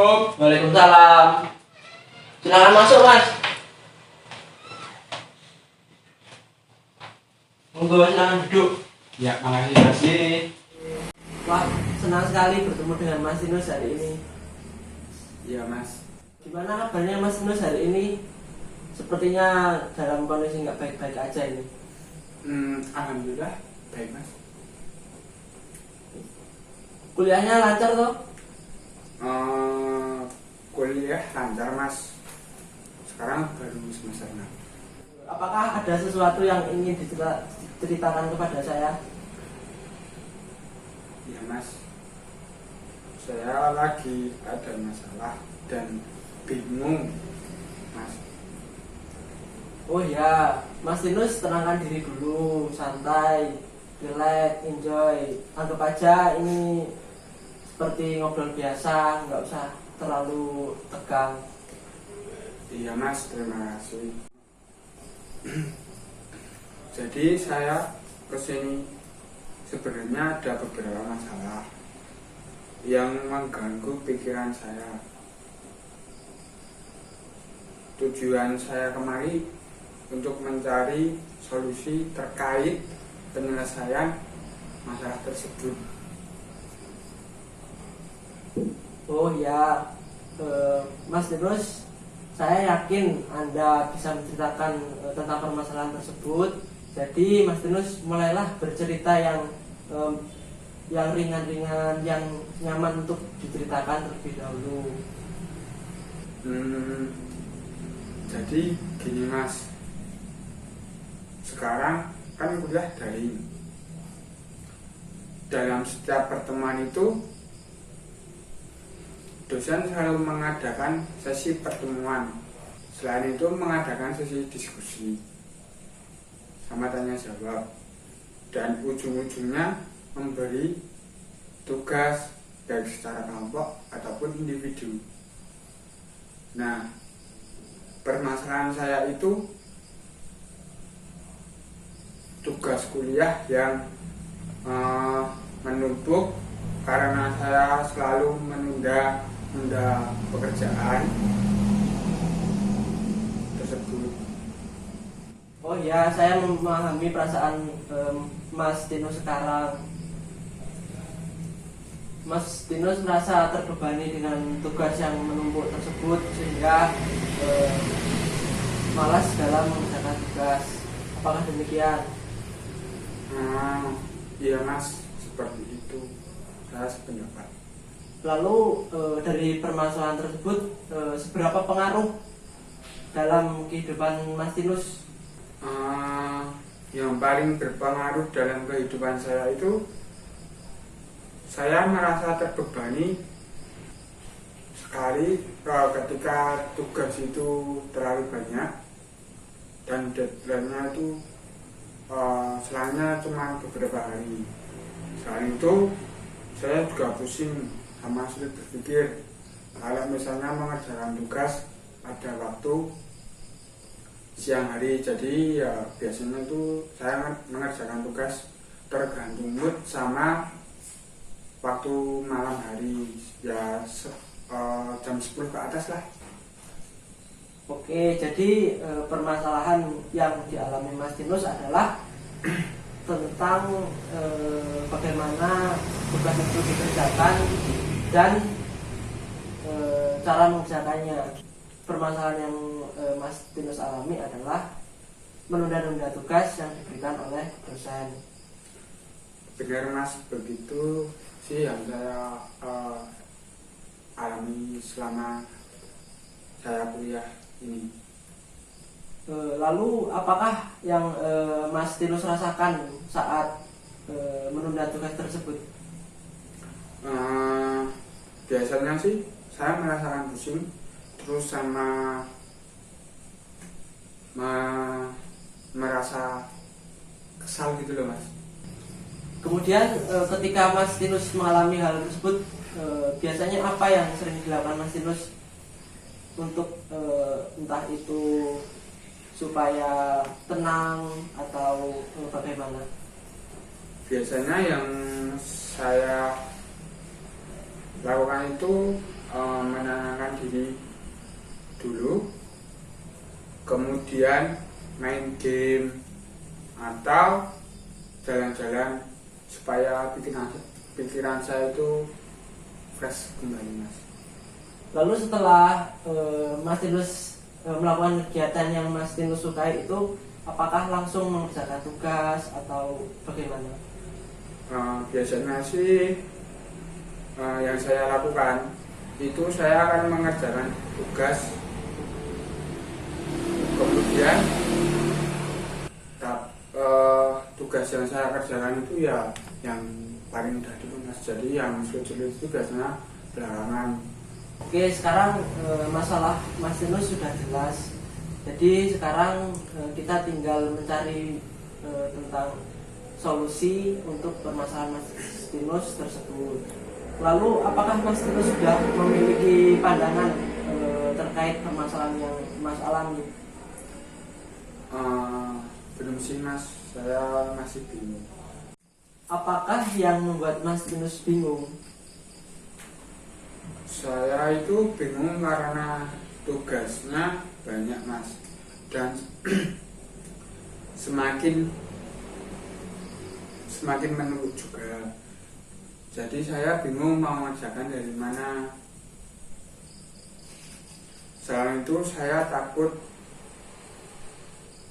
Assalamualaikum. Waalaikumsalam. Silakan masuk, Mas. Monggo, silakan duduk. Ya, makasih. Wah, senang sekali bertemu dengan Mas Tinus hari ini. Iya, Mas. Gimana kabarnya Mas Tinus hari ini? Sepertinya dalam kondisi nggak baik-baik aja ini. Alhamdulillah baik, Mas. Kuliahnya lancar toh? Kuliah lancar, Mas. Sekarang baru semester 6. Apakah ada sesuatu yang ingin diceritakan kepada saya? Iya, Mas. Saya lagi ada masalah dan bingung, Mas. Oh ya, Mas Tinus tenangkan diri dulu, santai, relax, enjoy. Anggap aja ini seperti ngobrol biasa, nggak usah terlalu tegang. Iya, Mas, terima kasih. Jadi saya kesini sebenarnya ada beberapa masalah yang mengganggu pikiran saya. Tujuan saya kemari untuk mencari solusi terkait penyelesaian masalah tersebut. Oh ya, Mas Tinus, saya yakin Anda bisa menceritakan tentang permasalahan tersebut. Jadi Mas Tinus mulailah bercerita yang ringan-ringan, yang nyaman untuk diceritakan terlebih dahulu. Jadi gini, Mas, sekarang kan kuliah daring. Dalam setiap pertemuan itu dosen selalu mengadakan sesi pertemuan. Selain itu mengadakan sesi diskusi sama tanya jawab, dan ujung-ujungnya memberi tugas baik secara kelompok ataupun individu. Nah, permasalahan saya itu tugas kuliah yang menumpuk karena saya selalu menunda pekerjaan tersebut. Oh ya, saya memahami perasaan Mas Tinus sekarang. Mas Tinus merasa terbebani dengan tugas yang menumpuk tersebut sehingga malas dalam mengerjakan tugas. Apakah demikian? Iya, Mas, seperti itu. Saya sependapat. Lalu dari permasalahan tersebut seberapa pengaruh dalam kehidupan Mas Tinus? Yang paling berpengaruh dalam kehidupan saya itu saya merasa terbebani sekali ketika tugas itu terlalu banyak dan deadline-nya itu selanya cuma beberapa hari. Selain itu saya juga pusing sama sulit berpikir kalau misalnya mengerjakan tugas ada waktu siang hari. Jadi ya biasanya itu saya mengerjakan tugas tergantung mood sama waktu malam hari, ya jam 10 ke atas lah. Oke, jadi permasalahan yang dialami Mas Tinus adalah tentang bagaimana tugas itu dikerjakan dan cara mengerjakannya. Permasalahan yang Mas Tinus alami adalah menunda-nunda tugas yang diberikan oleh dosen. Benar, Mas, begitu sih yang saya alami selama saya kuliah ini. Lalu apakah yang Mas Tinus rasakan saat menunda tugas tersebut? Biasanya sih saya merasakan pusing, terus sama merasa kesal gitu loh, Mas. Kemudian ketika Mas Tinus mengalami hal tersebut, biasanya apa yang sering dilakukan Mas Tinus untuk entah itu supaya tenang atau bagaimana? Biasanya yang saya lakukan itu menenangkan diri dulu, kemudian main game atau jalan-jalan supaya pikiran saya itu fresh kembali, Mas. Lalu setelah Mas Tinus melakukan kegiatan yang Mas Tinus sukai itu, apakah langsung mengerjakan tugas atau bagaimana? Biasanya sih yang saya lakukan itu saya akan mengerjakan tugas, kemudian tugas yang saya kerjakan itu ya yang paling mudah dulu, Mas. Jadi yang sulit itu biasanya belakangan. Oke, sekarang masalah Mas Tinus sudah jelas. Jadi sekarang kita tinggal mencari tentang solusi untuk permasalahan Mas Tinus tersebut. Lalu apakah Mas Tinus sudah memiliki pandangan terkait permasalahan yang Mas alami? Belum sih, Mas, saya masih bingung. Apakah yang membuat Mas Tinus bingung? Saya itu bingung karena tugasnya banyak, Mas, dan semakin menumpuk juga. Jadi saya bingung mau mengerjakan dari mana. Selain itu saya takut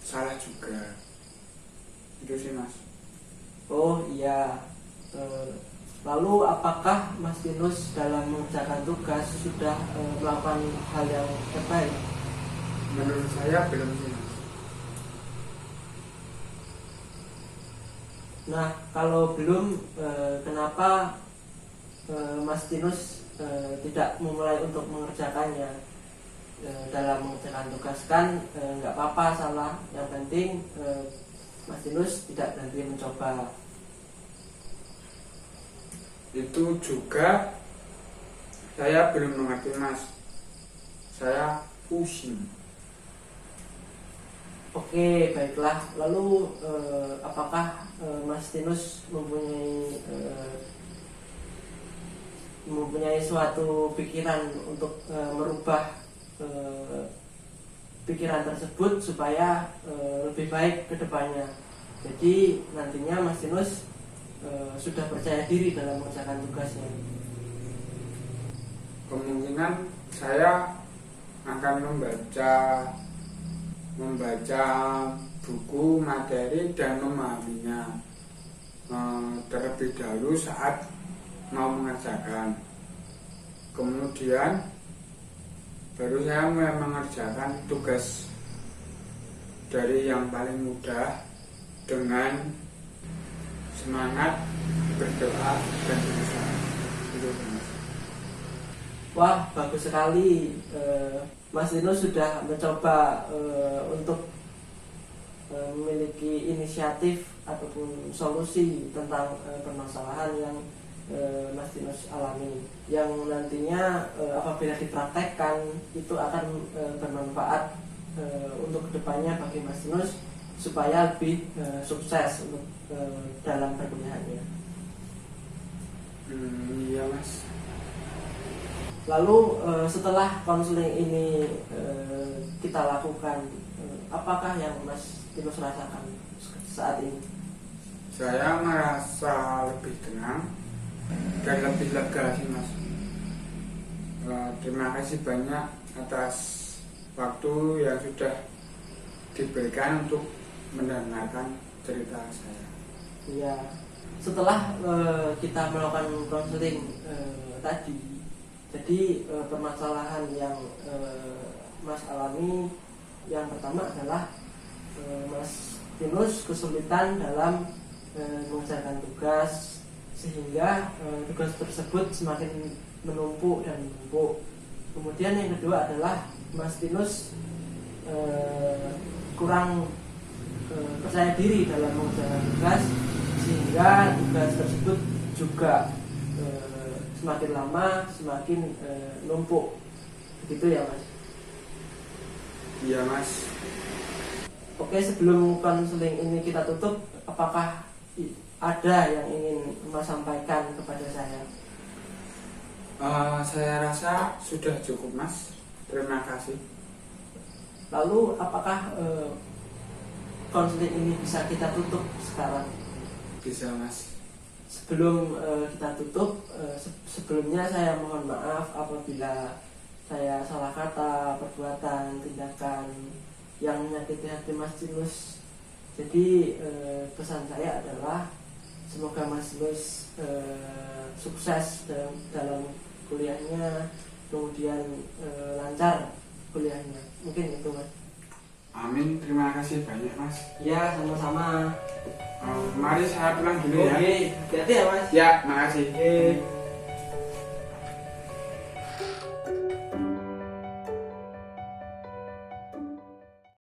salah juga. Itu sih, Mas. Oh iya. Lalu apakah Mas Tinus dalam mengerjakan tugas sudah melakukan hal yang terbaik? Menurut saya belum sih, Mas. Nah, kalau belum, kenapa Mas Tinus tidak memulai untuk mengerjakannya? Dalam mengerjakan tugas kan nggak apa-apa salah, yang penting Mas Tinus tidak berhenti mencoba. Itu juga saya belum mengerti, Mas. Saya pusing. Oke, baiklah. Lalu apakah Mas Tinus mempunyai suatu pikiran untuk merubah pikiran tersebut supaya lebih baik ke depannya? Jadi nantinya Mas Tinus sudah percaya diri dalam mengerjakan tugasnya. Kemungkinan saya akan membaca buku materi dan memahaminya terlebih dahulu saat mau mengerjakan. Kemudian baru saya mulai mengerjakan tugas dari yang paling mudah dengan semangat berdoa dan berusaha. Itu, Mas. Wah, bagus sekali. Mas Tinus sudah mencoba untuk memiliki inisiatif ataupun solusi tentang permasalahan yang Mas Tinus alami, yang nantinya apabila dipraktekkan itu akan bermanfaat untuk kedepannya bagi Mas Tinus supaya lebih sukses untuk dalam perkuliahannya. Iya, Mas. Lalu setelah konseling ini kita lakukan, apakah yang Mas Tinus rasakan saat ini? Saya merasa lebih tenang dan lebih lega sih, Mas. Terima kasih banyak atas waktu yang sudah diberikan untuk mendengarkan cerita saya. Iya, setelah kita melakukan konseling tadi, jadi permasalahan yang Mas alami yang pertama adalah Mas Tinus kesulitan dalam mengerjakan tugas, sehingga tugas tersebut semakin menumpuk dan menumpuk. Kemudian yang kedua adalah Mas Tinus kurang percaya diri dalam mengerjakan tugas, sehingga tugas tersebut juga semakin lama semakin numpuk. Begitu ya, Mas? Iya, Mas. Oke, sebelum konseling ini kita tutup, apakah ada yang ingin Mas sampaikan kepada saya? Saya rasa sudah cukup Mas. Terima kasih. Lalu apakah konseling ini bisa kita tutup sekarang? Bisa Mas. Sebelum kita tutup, sebelumnya saya mohon maaf apabila saya salah kata, perbuatan, tindakan yang menyakiti hati Mas Tinus. Jadi pesan saya adalah semoga Mas Tinus sukses dalam kuliahnya, kemudian lancar kuliahnya. Mungkin itu Mas. Amin, terima kasih banyak Mas. Ya, sama-sama. Mari saya pulang dulu ya. Oke, hati-hati ya Mas. Ya, makasih. Oke.